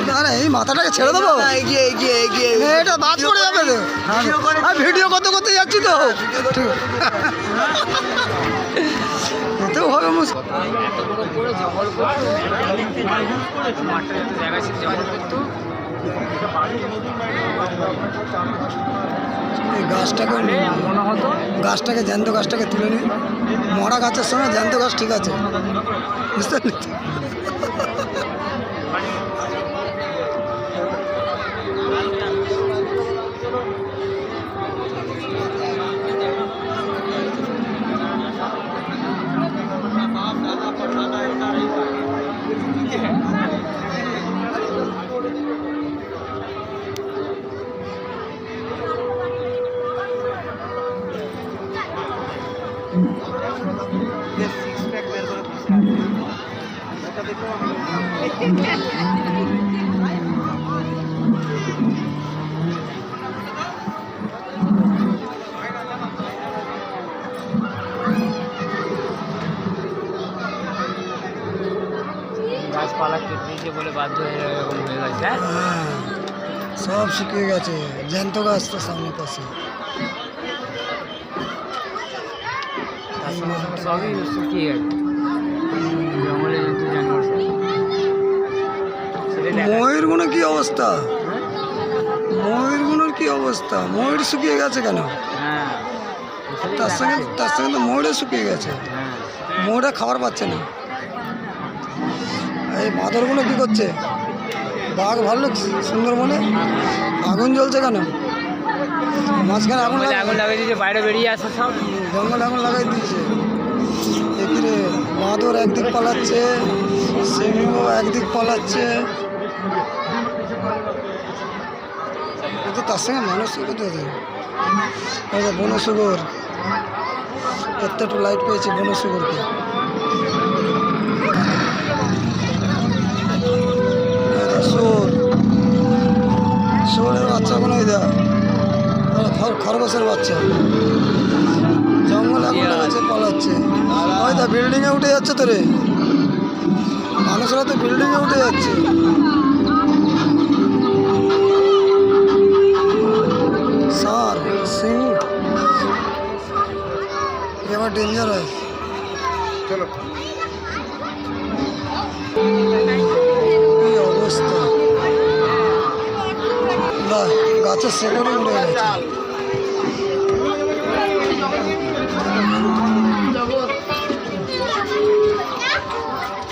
না না এই মাথাটাকে ছেড়ে দেবো, এগিয়ে এগিয়ে এগিয়ে এটা বাদ পড়ে যাবে তো। ভিডিও করতে করতে যাচ্ছি তো, এতেও হবে মুশকিল। এই গাছটাকে গাছটাকে জ্যান্ত গাছটাকে তুলে নিই। মরা গাছের সময় জ্যান্ত গাছ ঠিক আছে, বুঝতে পারলি? গাছপালা কেটে দিয়েছে বলে বাধ্য হয়ে এরকম হয়ে গেছে। হ্যাঁ সব শুকিয়ে গেছে, জ্যান্ত গাছ তো সামনে পাশে। তার সঙ্গে সঙ্গে সবই শুকিয়ে গেছে, জঙ্গলে জন্তু জানোয়ার সব। ময়ূরগুলো কি অবস্থা, ময়ূরগুলোর কি অবস্থা? ময়ূর শুকিয়ে গেছে কেন? হ্যাঁ তার সঙ্গে তো ময়ূরও শুকিয়ে গেছে, হ্যাঁ ময়ূরা খাবার পাচ্ছে না। এই বাঁদরগুলো কি করছে? বাঘ ভাল্লুক সুন্দরবনে আগুন জ্বলছে কেন? মাঝখানে আগুন আগুন লাগিয়ে দিয়েছে, বাইরে বেরিয়ে আসে সব। জঙ্গলে আগুন লাগাই দিয়েছে। এখানে বাঁদর একদিক পালাচ্ছে, সিংহ একদিক পালাচ্ছে, তার সঙ্গে মানুষ কোথায়? বনশুকর একটু লাইট পেয়েছে বনশুকরকে। শুয়োরের বাচ্চা কোনো খরগোশের বাচ্চা জঙ্গল এখন লাগাচ্ছে, পালাচ্ছে। হয়তো বিল্ডিংয়ে উঠে যাচ্ছে তো রে, মানুষরা তো বিল্ডিংয়ে উঠে যাচ্ছে। সার সিং এবার ডেঞ্জারাস। চলো কি অবস্থা, গাছের শেকড়ে উঠে গেছে।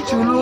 চুলু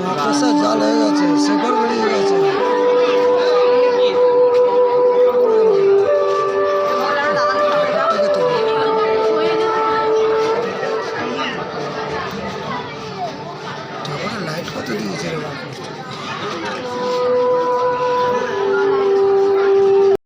মাকড়সার জাল হয়ে গেছে, শেকড় বেরিয়ে গেছে।